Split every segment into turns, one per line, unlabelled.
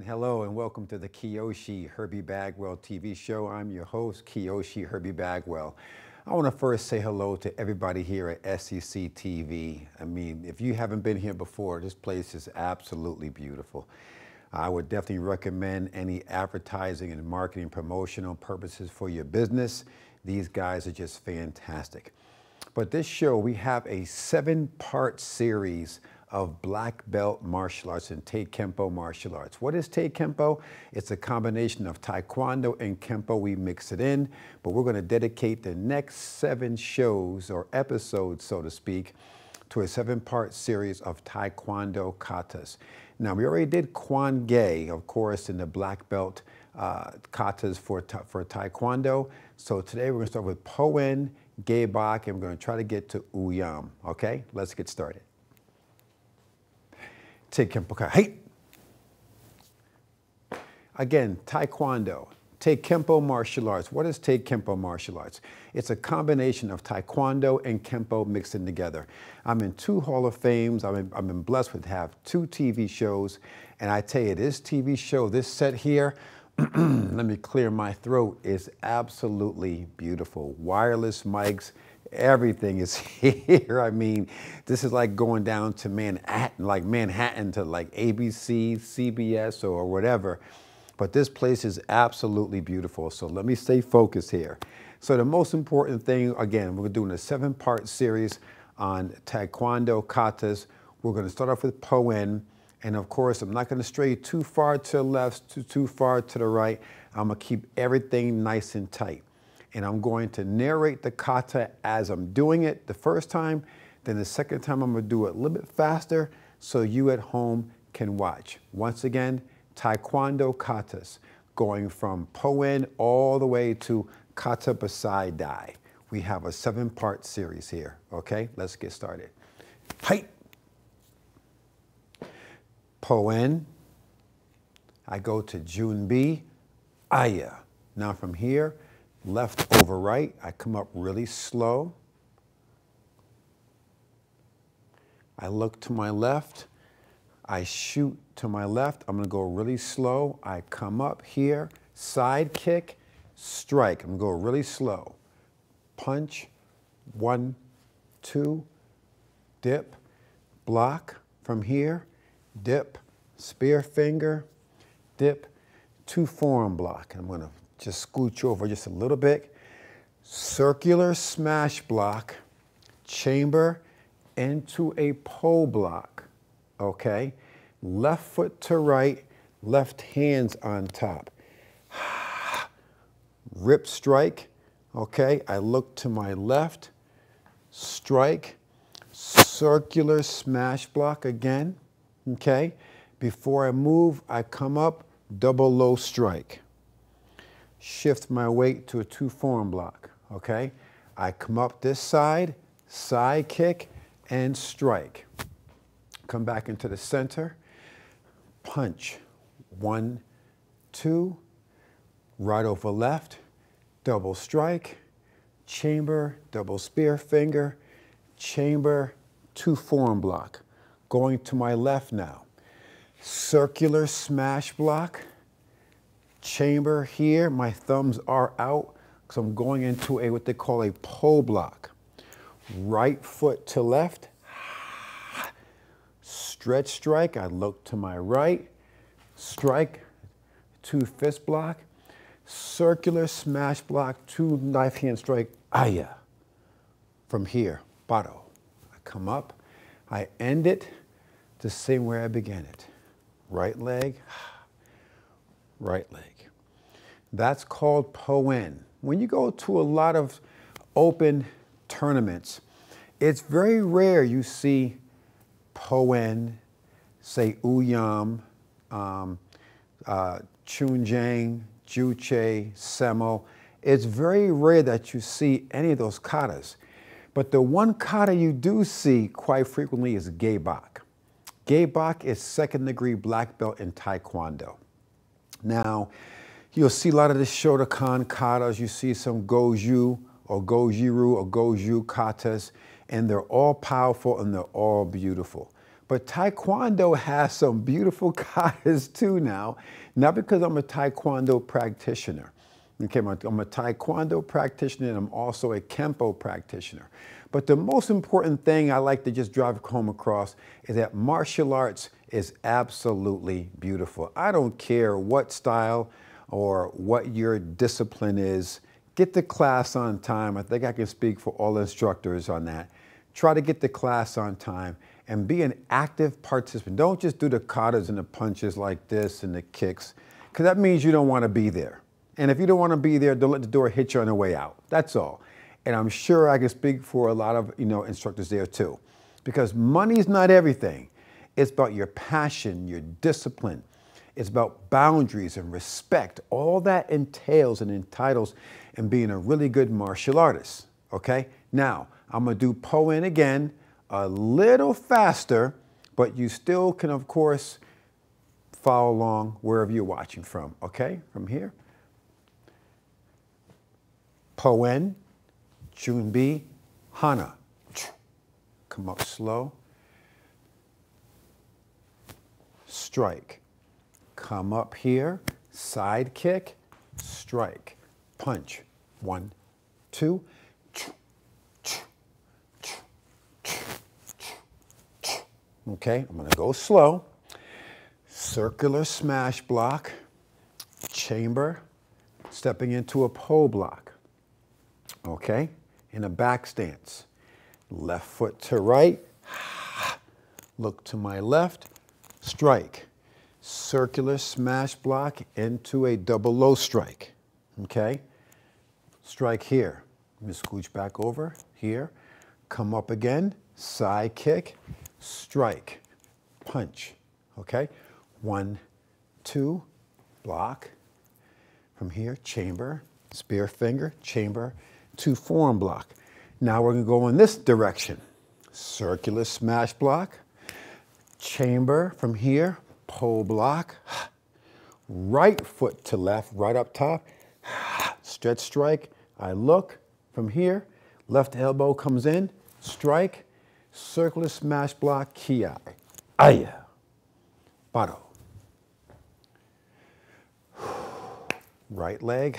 Hello and welcome to the Kiyoshi Herbie Bagwell TV show. I'm your host, Kiyoshi Herbie Bagwell. I want to first say hello to everybody here at SEC TV. I mean, if you haven't been here before, this place is absolutely beautiful. I would definitely recommend any advertising and marketing promotional purposes for your business. These guys are just fantastic. But this show, we have a 7-part series of black belt martial arts and Tae-Kempo martial arts. What is Tae-Kempo? It's a combination of Taekwondo and Kempo. We mix it in, but we're going to dedicate the next 7 shows or episodes, so to speak, to a 7-part series of Taekwondo katas. Now, we already did Kwan Ge, of course, in the black belt katas for Taekwondo. So today we're going to start with Poen, Ge Bak, and we're going to try to get to Uyam. Okay, let's get started. Tae-Kempo. Hey! Again, Taekwondo. Tae-Kempo martial arts. What is Tae-Kempo martial arts? It's a combination of Taekwondo and Kempo mixed in together. I'm in 2 Hall of Fames. I've been blessed with have 2 TV shows. And I tell you, this TV show, this set here, let me clear my throat, is absolutely beautiful. Wireless mics. Everything is here. I mean, this is like going down to Manhattan to like ABC, CBS, or whatever. But this place is absolutely beautiful. So let me stay focused here. So the most important thing, again, we're doing a 7-part series on Taekwondo katas. We're going to start off with Poen. And of course, I'm not going to stray too far to the left, too far to the right. I'm going to keep everything nice and tight. And I'm going to narrate the kata as I'm doing it the first time. Then the second time, I'm going to do it a little bit faster so you at home can watch. Once again, Taekwondo katas, going from Poen all the way to Kata Basai Dai. We have a 7-part series here. Okay, let's get started. Height. Poen. I go to Junbi. Aya. Now from here, left over right, I come up really slow. I look to my left. I shoot to my left. I'm going to go really slow. I come up here, side kick, strike. I'm going to go really slow. Punch, 1, 2, dip, block from here, dip, spear finger, dip, 2 forearm block. I'm going to just scooch over just a little bit. Circular smash block, chamber into a pole block. Okay, left foot to right, left hands on top. Rip strike. Okay, I look to my left, strike, circular smash block again. Okay, before I move, I come up, double low strike. Shift my weight to a 2 forearm block. Okay, I come up this side, side kick, and strike. Come back into the center, punch, 1, 2, right over left, double strike, chamber, double spear finger, chamber, 2 forearm block. Going to my left now, circular smash block, chamber here, my thumbs are out, because I'm going into what they call a pole block. Right foot to left, stretch strike, I look to my right, strike, 2 fist block, circular smash block, 2 knife hand strike, aya. From here, bado. I come up, I end it the same way I began it. Right leg, right leg. That's called Poen. When you go to a lot of open tournaments, it's very rare you see Poen, say Uyam, Chunjang, Juche, Semo. It's very rare that you see any of those katas. But the one kata you do see quite frequently is Ge Bak. Ge Bak is 2nd-degree black belt in Taekwondo. Now, you'll see a lot of the Shotokan katas. You see some Goju or Gojiru or Goju katas, and they're all powerful and they're all beautiful. But Taekwondo has some beautiful katas too now, not because I'm a Taekwondo practitioner. Okay, I'm a Taekwondo practitioner and I'm also a Kempo practitioner. But the most important thing I like to just drive home across is that martial arts is absolutely beautiful. I don't care what style or what your discipline is. Get to class on time. I think I can speak for all instructors on that. Try to get to class on time and be an active participant. Don't just do the katas and the punches like this and the kicks, because that means you don't want to be there. And if you don't want to be there, don't let the door hit you on the way out. That's all. And I'm sure I can speak for a lot of instructors there too, because money's not everything. It's about your passion, your discipline. It's about boundaries and respect. All that entails and entitles in being a really good martial artist. Okay? Now, I'm going to do Po-In again, a little faster, but you still can, of course, follow along wherever you're watching from. Okay? From here. Po-In, Junbi, Hana. Come up slow. Strike. Come up here, side kick, strike, punch. 1, 2. Okay, I'm going to go slow. Circular smash block, chamber, stepping into a pole block. Okay, in a back stance. Left foot to right, look to my left, strike. Circular smash block into a double low strike. Okay, strike here. Let me scooch back over here. Come up again, side kick, strike, punch. Okay, 1, 2, block. From here, chamber, spear finger, chamber, 2 forearm block. Now we're going to go in this direction. Circular smash block, chamber from here, pole block, right foot to left, right up top, stretch strike. I look from here, left elbow comes in, strike, circular smash block, kiai, aya, bado. Right leg,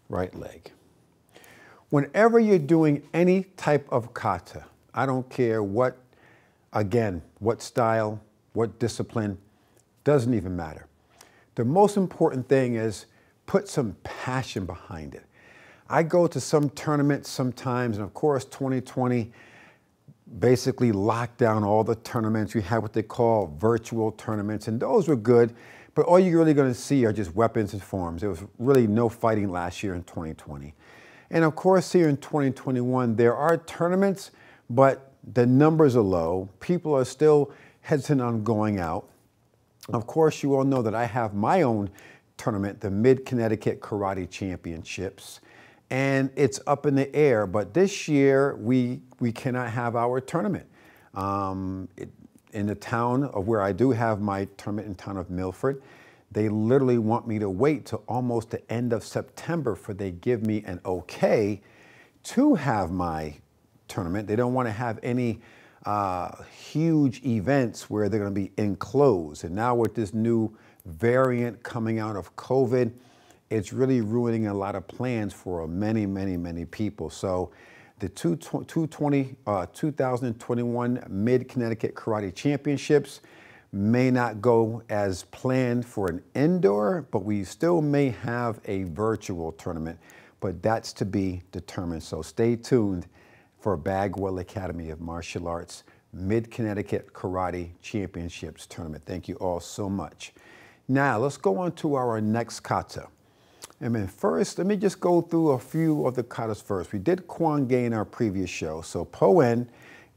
right leg. Whenever you're doing any type of kata, I don't care what, again, what style, what discipline, doesn't even matter. The most important thing is put some passion behind it. I go to some tournaments sometimes, and of course 2020 basically locked down all the tournaments. We had what they call virtual tournaments, and those were good, but all you're really going to see are just weapons and forms. There was really no fighting last year in 2020. And of course, here in 2021, there are tournaments, but the numbers are low. People are still hesitant on going out. Of course, you all know that I have my own tournament, the Mid-Connecticut Karate Championships, and it's up in the air. But this year, we cannot have our tournament. In the town of where I do have my tournament in town of Milford, they literally want me to wait till almost the end of September for they give me an okay to have my tournament. They don't want to have any huge events where they're going to be enclosed. And now with this new variant coming out of COVID, it's really ruining a lot of plans for many, many, many people. So the 2021 Mid-Connecticut Karate Championships may not go as planned for an indoor, but we still may have a virtual tournament, but that's to be determined. So stay tuned for Bagwell Academy of Martial Arts Mid-Connecticut Karate Championships tournament. Thank you all so much. Now let's go on to our next kata. And then first, let me just go through a few of the katas first. We did Kwan-Ge in our previous show. So Po-In,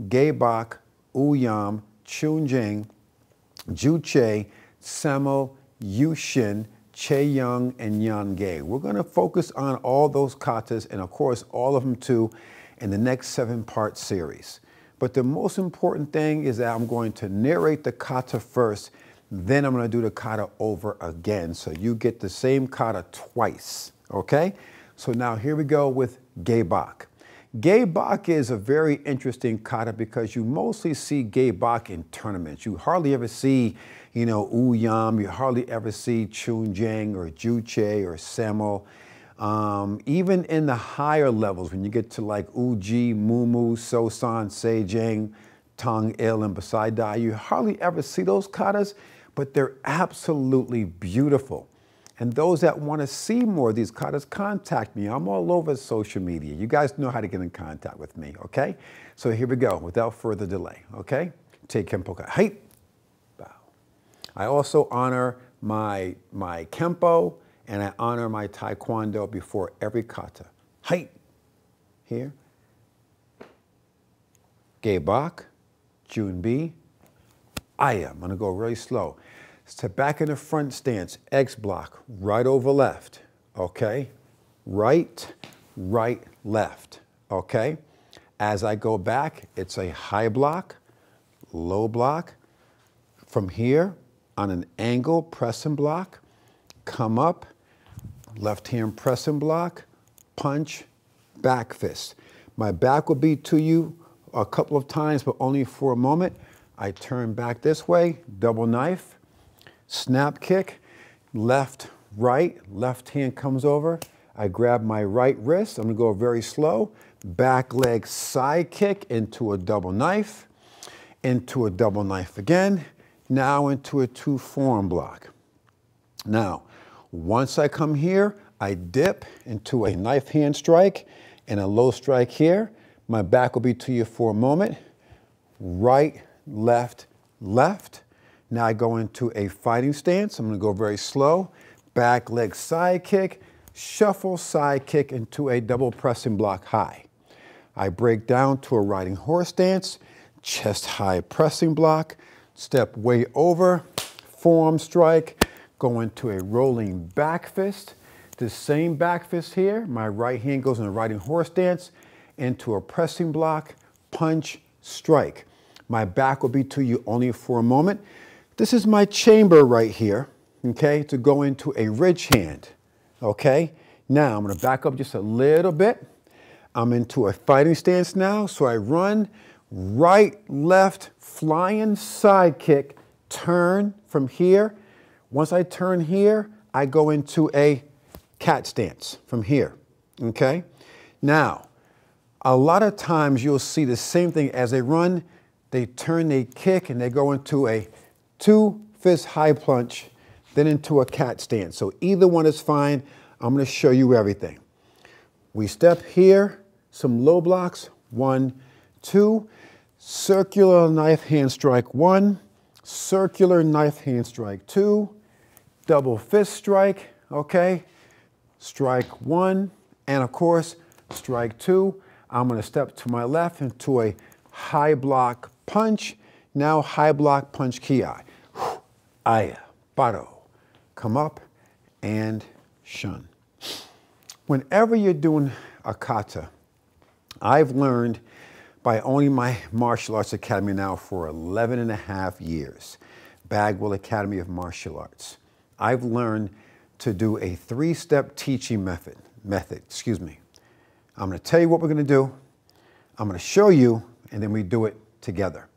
Ge-Bak, Uyam, Chun-Jing, Ju-Che, Semo, Yushin, Che-Young, and Yan-Ge. We're going to focus on all those katas, and of course all of them too, in the next 7-part series. But the most important thing is that I'm going to narrate the kata first, then I'm going to do the kata over again, so you get the same kata twice, okay? So now here we go with Ge-Bak. Gay bak is a very interesting kata because you mostly see gay bak in tournaments. You hardly ever see, you know, Uyam, you hardly ever see Chunjang or Juche or Semel. Even in the higher levels, when you get to like Uji, Mumu, Sosan, Sejang, Tong Il, and Basaidai, you hardly ever see those katas, but they're absolutely beautiful. And those that want to see more of these katas, contact me. I'm all over social media. You guys know how to get in contact with me, okay? So here we go, without further delay, okay? Tae-Kempo kata. Hey, bow. I also honor my Kempo, and I honor my Taekwondo before every kata. Hey, here. Gay bak, Junbi, Aya. I'm gonna go really slow. Step back in the front stance, X block, right over left, okay? Right, right, left, okay? As I go back, it's a high block, low block. From here, on an angle, press and block, come up, left hand press and block, punch, back fist. My back will be to you a couple of times, but only for a moment. I turn back this way, double knife, snap kick, left, right, left hand comes over. I grab my right wrist, I'm gonna go very slow, back leg side kick into a double knife again, now into a two forearm block. Now, once I come here, I dip into a knife hand strike and a low strike here. My back will be to you for a moment. Right, left, left. Now I go into a fighting stance. I'm gonna go very slow. Back leg side kick, shuffle side kick into a double pressing block high. I break down to a riding horse stance, chest high pressing block, step way over, forearm strike, go into a rolling back fist. The same back fist here, my right hand goes in a riding horse stance, into a pressing block, punch, strike. My back will be to you only for a moment. This is my chamber right here, okay, to go into a ridge hand, okay? Now, I'm gonna back up just a little bit. I'm into a fighting stance now, so I run, right, left, flying side kick, turn from here. Once I turn here, I go into a cat stance from here, okay? Now, a lot of times you'll see the same thing as they run, they turn, they kick, and they go into a two fist high punch, then into a cat stance. So either one is fine. I'm gonna show you everything. We step here, some low blocks, 1, 2, circular knife hand strike 1, circular knife hand strike 2, double fist strike, okay? Strike 1, and of course, strike 2. I'm gonna step to my left into a high block punch. Now high block punch ki. Aya, baro. Come up and shun. Whenever you're doing a kata, I've learned by owning my martial arts academy now for 11 and a half years, Bagwell Academy of Martial Arts. I've learned to do a 3-step teaching method. I'm gonna tell you what we're gonna do, I'm gonna show you, and then we do it together.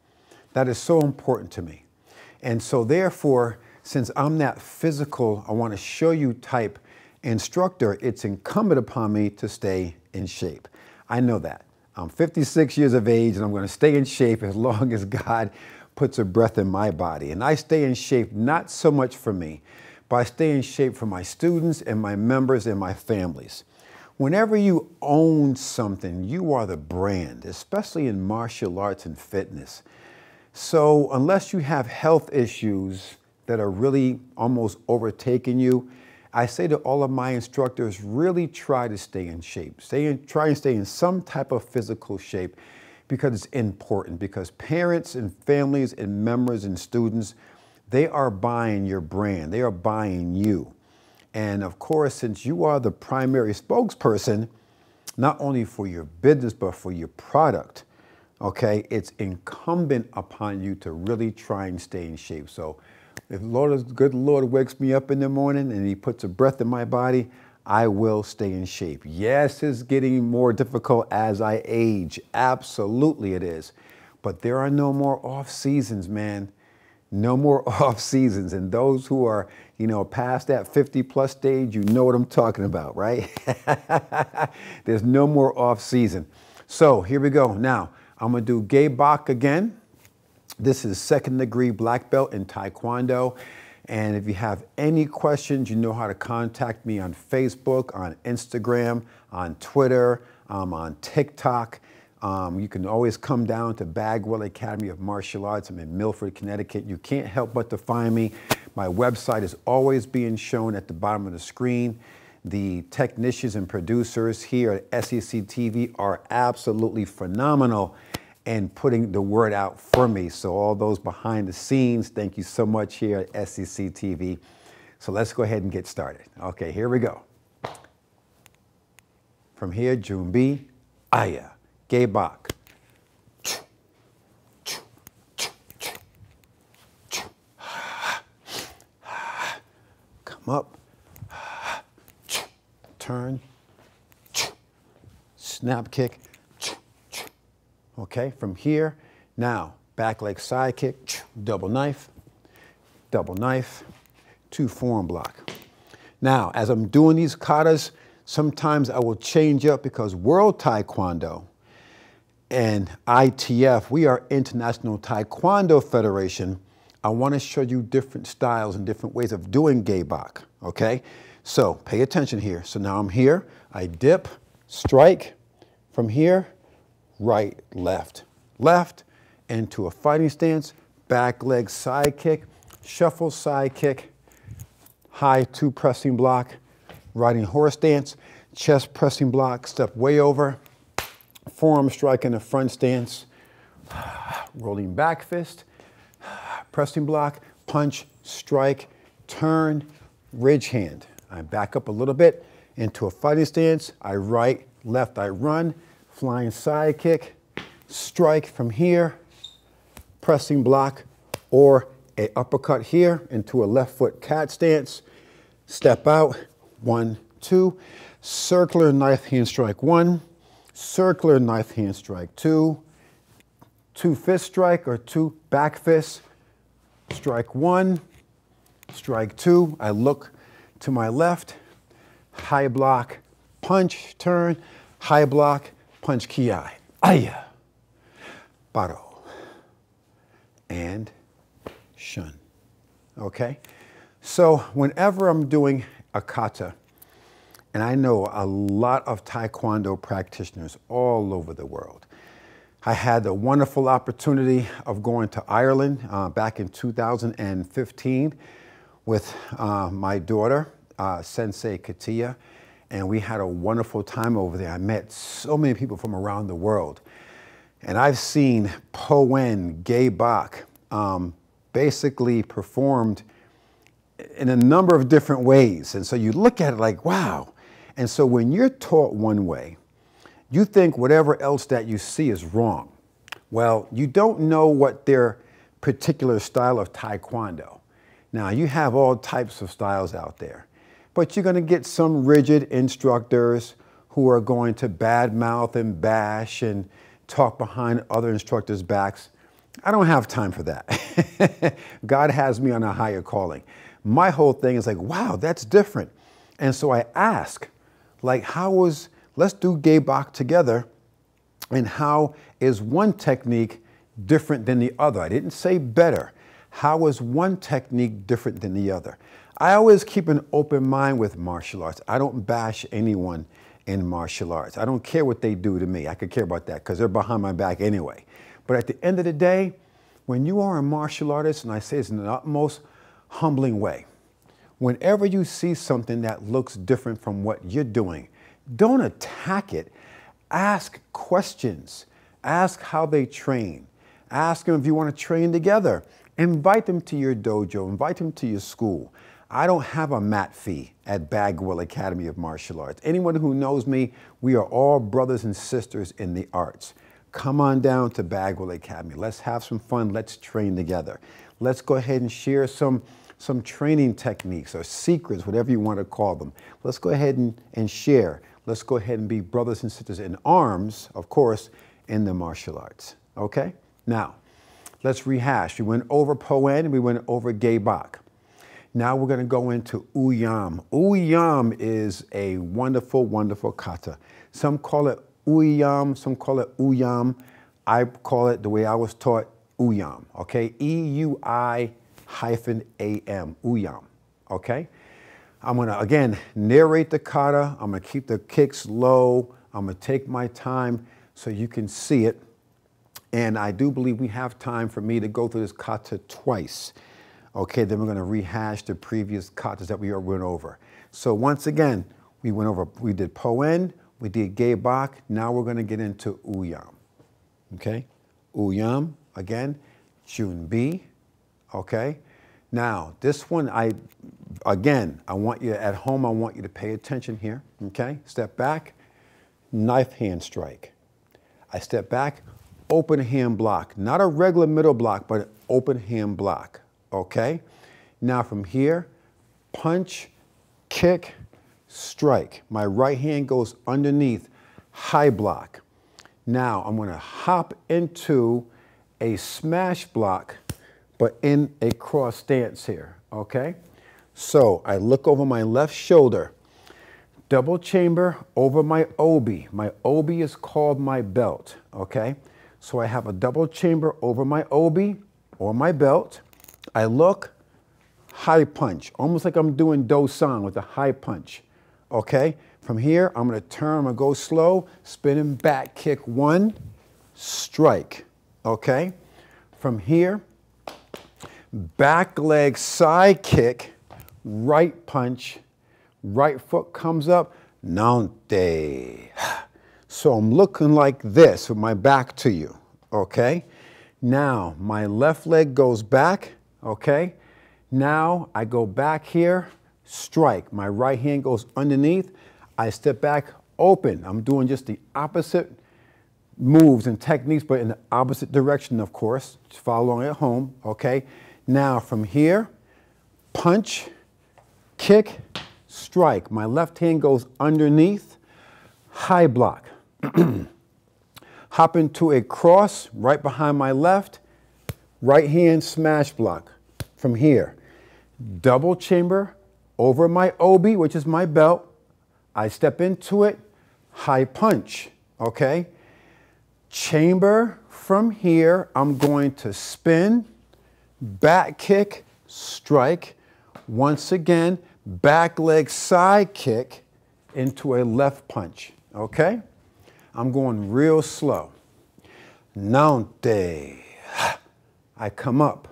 That is so important to me. And so therefore, since I'm that physical, I wanna show you type instructor, it's incumbent upon me to stay in shape. I know that. I'm 56 years of age and I'm gonna stay in shape as long as God puts a breath in my body. And I stay in shape not so much for me, but I stay in shape for my students and my members and my families. Whenever you own something, you are the brand, especially in martial arts and fitness. So unless you have health issues that are really almost overtaking you, I say to all of my instructors, really try to stay in shape. Try and stay in some type of physical shape because it's important, because parents and families and members and students, they are buying your brand. They are buying you. And of course, since you are the primary spokesperson, not only for your business, but for your product, okay, it's incumbent upon you to really try and stay in shape. So if the good Lord wakes me up in the morning and he puts a breath in my body, I will stay in shape. Yes, it's getting more difficult as I age. Absolutely it is. But there are no more off seasons, man. No more off seasons. And those who are, past that 50+ stage, you know what I'm talking about, right? There's no more off season. So here we go. Now, I'm going to do Gae Bok again. This is 2nd degree black belt in Taekwondo. And if you have any questions, you know how to contact me on Facebook, on Instagram, on Twitter, on TikTok. You can always come down to Bagwell Academy of Martial Arts. I'm in Milford, Connecticut. You can't help but to find me. My website is always being shown at the bottom of the screen. The technicians and producers here at SEC TV are absolutely phenomenal and putting the word out for me. So all those behind the scenes, thank you so much here at SEC TV. So let's go ahead and get started. Okay, here we go. From here, Junbi, Aya, Gae Bok. Come up, turn, snap kick. Okay, from here, now, back leg side kick, double knife, 2 forearm block. Now, as I'm doing these katas, sometimes I will change up because World Taekwondo and ITF, we are International Taekwondo Federation. I want to show you different styles and different ways of doing Gae Bok, okay? So pay attention here. So now I'm here, I dip, strike, from here, right, left, into a fighting stance, back leg side kick, shuffle side kick, high 2 pressing block, riding horse stance, chest pressing block, step way over, forearm strike in the front stance, rolling back fist, pressing block, punch, strike, turn, ridge hand. I back up a little bit into a fighting stance, I right, left, I run, flying side kick, strike from here, pressing block, or a uppercut here into a left foot cat stance, step out, 1, 2, circular knife hand strike 1, circular knife hand strike 2, 2 fist strike or 2 back fists, strike 1, strike 2, I look to my left, high block, punch, turn, high block, punch ki, aya, baro, and shun, okay? So whenever I'm doing a kata, and I know a lot of Taekwondo practitioners all over the world, I had the wonderful opportunity of going to Ireland back in 2015 with my daughter, Sensei Katia, and we had a wonderful time over there. I met so many people from around the world. And I've seen Poen, Gae Bok, basically performed in a number of different ways. And so you look at it like, wow. And so when you're taught one way, you think whatever else that you see is wrong. Well, you don't know what their particular style of Taekwondo. Now, you have all types of styles out there. But you're going to get some rigid instructors who are going to badmouth and bash and talk behind other instructors' backs. I don't have time for that. God has me on a higher calling. My whole thing is like, wow, that's different. And so I ask, like, let's do Gae Bok together, and how is one technique different than the other? I didn't say better. How is one technique different than the other? I always keep an open mind with martial arts. I don't bash anyone in martial arts. I don't care what they do to me. I could care about that because they're behind my back anyway. But at the end of the day, when you are a martial artist, and I say this in the utmost humbling way, whenever you see something that looks different from what you're doing, don't attack it. Ask questions. Ask how they train. Ask them if you want to train together. Invite them to your dojo. Invite them to your school. I don't have a mat fee at Bagwell Academy of Martial Arts. Anyone who knows me, we are all brothers and sisters in the arts. Come on down to Bagwell Academy. Let's have some fun. Let's train together. Let's go ahead and share some some training techniques or secrets, whatever you want to call them. Let's go ahead and share. Let's go ahead and be brothers and sisters in arms, of course, in the martial arts. Okay? Now, let's rehash. We went over Poen, we went over Gaebok. Now we're going to go into Uyam. Uyam is a wonderful, wonderful kata. Some call it Uyam, some call it Uyam. I call it the way I was taught, Uyam, okay? E-U-I-A-M, Uyam, okay? I'm going to, again, narrate the kata. I'm going to keep the kicks low. I'm going to take my time so you can see it. And I do believe we have time for me to go through this kata twice. Okay, then we're going to rehash the previous katas that we went over. So once again, we did Poen, we did Gaebok. Now we're going to get into Uyam. Okay, Uyam, again, Junbi. Okay, now this one, I want you at home, I want you to pay attention here. Okay, step back, knife hand strike. I step back, open hand block. Not a regular middle block, but an open hand block. Okay, now from here, punch, kick, strike. My right hand goes underneath, high block. Now I'm going to hop into a smash block, but in a cross stance here. Okay, so I look over my left shoulder, double chamber over my obi. My obi is called my belt. Okay, so I have a double chamber over my obi or my belt. I look, high punch, almost like I'm doing do-san with a high punch, okay? From here, I'm gonna turn, I'm gonna go slow, spinning back kick, one, strike, okay? From here, back leg side kick, right punch, right foot comes up, nante. So I'm looking like this with my back to you, okay? Now, my left leg goes back, okay? Now I go back here, strike. My right hand goes underneath. I step back, open. I'm doing just the opposite moves and techniques, but in the opposite direction, of course. Just follow along at home, okay? Now from here, punch, kick, strike. My left hand goes underneath, high block. Hop into a cross right behind my left, right hand smash block. From here, double chamber over my obi, which is my belt. I step into it, high punch, okay? Chamber from here, I'm going to spin, back kick, strike. Once again, back leg side kick into a left punch, okay? I'm going real slow. Nante. I come up.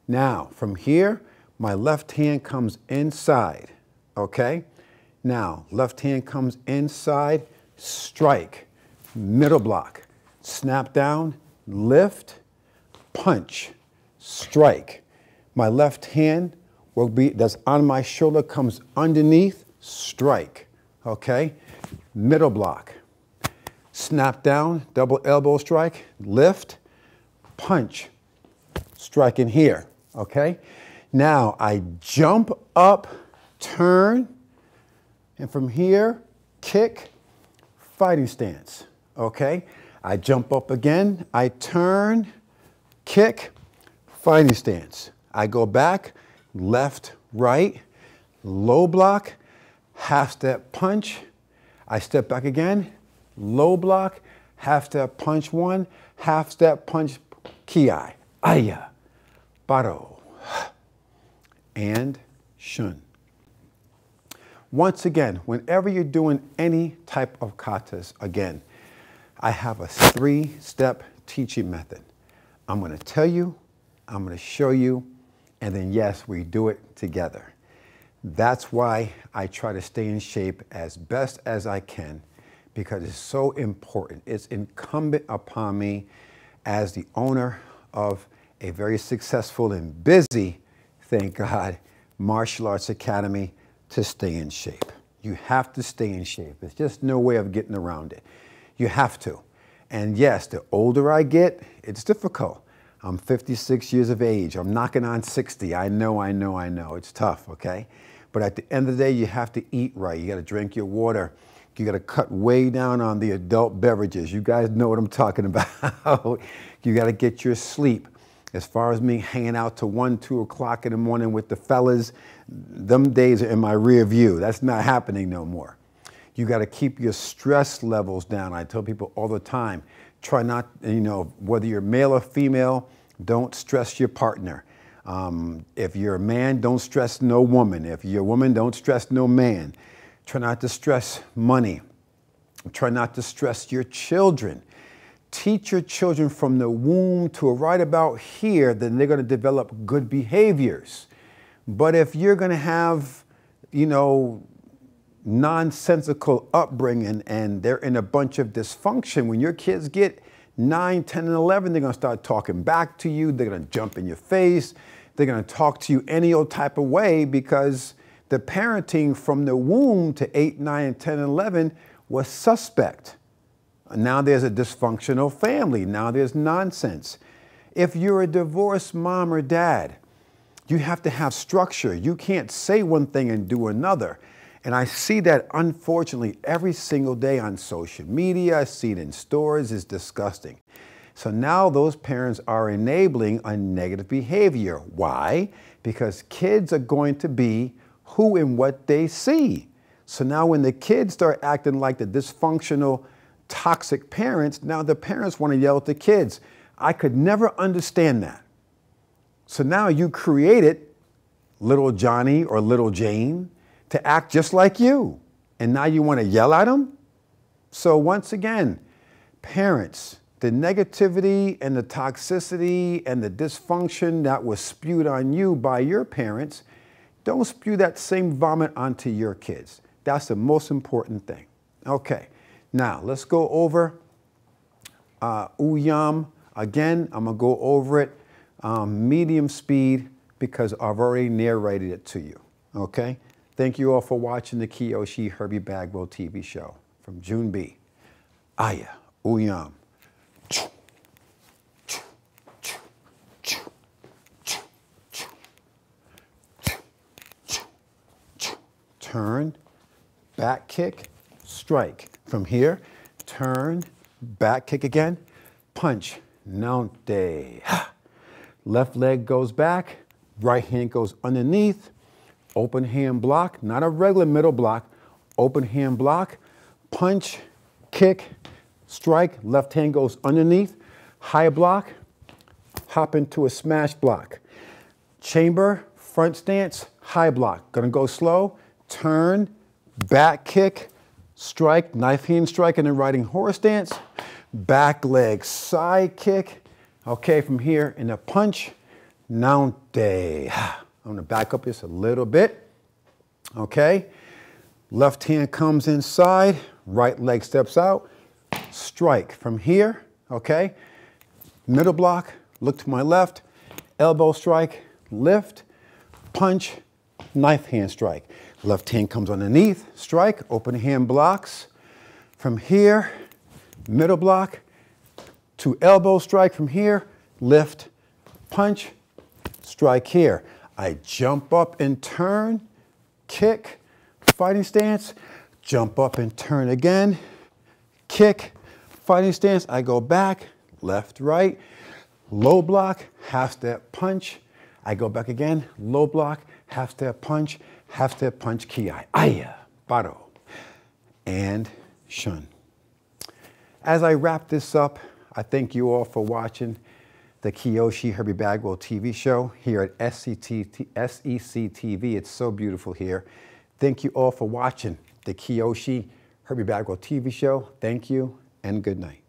Now, from here, my left hand comes inside, okay? Now, left hand comes inside, strike, middle block, snap down, lift, punch, strike. My left hand will be, that's on my shoulder, comes underneath, strike, okay? Middle block. Snap down, double elbow strike, lift, punch, strike in here, okay? Now I jump up, turn, and from here, kick, fighting stance, okay? I jump up again, I turn, kick, fighting stance. I go back, left, right, low block, half step punch, I step back again, low block, half step punch one, half step punch kiai, aya, baro, and shun. Once again, whenever you're doing any type of katas, again, I have a 3-step teaching method. I'm going to tell you, I'm going to show you, and then yes, we do it together. That's why I try to stay in shape as best as I can, because it's so important. It's incumbent upon me as the owner of a very successful and busy, thank God, martial arts academy to stay in shape. You have to stay in shape. There's just no way of getting around it. You have to. And yes, the older I get, it's difficult. I'm 56 years of age. I'm knocking on 60. I know. It's tough, okay? But at the end of the day, you have to eat right. You got to drink your water. You got to cut way down on the adult beverages. You guys know what I'm talking about. You got to get your sleep. As far as me hanging out to 1, 2 o'clock in the morning with the fellas, them days are in my rear view. That's not happening no more. You got to keep your stress levels down. I tell people all the time, try not, whether you're male or female, don't stress your partner. If you're a man, don't stress no woman. If you're a woman, don't stress no man. Try not to stress money. Try not to stress your children. Teach your children from the womb to right about here, then they're going to develop good behaviors. But if you're going to have, nonsensical upbringing and they're in a bunch of dysfunction, when your kids get 9, 10, and 11, they're going to start talking back to you. They're going to jump in your face. They're going to talk to you any old type of way because the parenting from the womb to 8, 9, 10, and 11 was suspect. Now there's a dysfunctional family. Now there's nonsense. If you're a divorced mom or dad, you have to have structure. You can't say one thing and do another. And I see that, unfortunately, every single day on social media. I see it in stores. It's disgusting. So now those parents are enabling a negative behavior. Why? Because kids are going to be who and what they see. So now when the kids start acting like the dysfunctional, toxic parents, now the parents want to yell at the kids. I could never understand that. So now you created little Johnny or little Jane to act just like you. And now you want to yell at them? So once again, parents, the negativity and the toxicity and the dysfunction that was spewed on you by your parents, don't spew that same vomit onto your kids. That's the most important thing. Okay, now let's go over Uyam. Again, I'm going to go over it medium speed because I've already narrated it to you. Okay? Thank you all for watching the Kiyoshi Herbie Bagwell TV show from June B. Aya, Uyam. Turn, back kick, strike. From here, turn, back kick again, punch, nante. Left leg goes back, right hand goes underneath, open hand block, not a regular middle block, open hand block, punch, kick, strike, left hand goes underneath, high block, hop into a smash block. Chamber, front stance, high block. Gonna go slow, turn, back kick, strike, knife hand strike in the riding horse stance, back leg side kick. Okay, from here in a punch, nante. I'm gonna back up just a little bit. Okay, left hand comes inside, right leg steps out, strike from here. Okay, middle block, look to my left, elbow strike, lift, punch, knife hand strike. Left hand comes underneath, strike, open hand blocks. From here, middle block, to elbow strike from here, lift, punch, strike here. I jump up and turn, kick, fighting stance, jump up and turn again, kick, fighting stance. I go back, left, right, low block, half step punch. I go back again, low block, half step punch, ki. Aya, baro, and shun. As I wrap this up, I thank you all for watching the Kiyoshi Herbie Bagwell TV show here at SEC TV. It's so beautiful here. Thank you all for watching the Kiyoshi Herbie Bagwell TV show. Thank you and good night.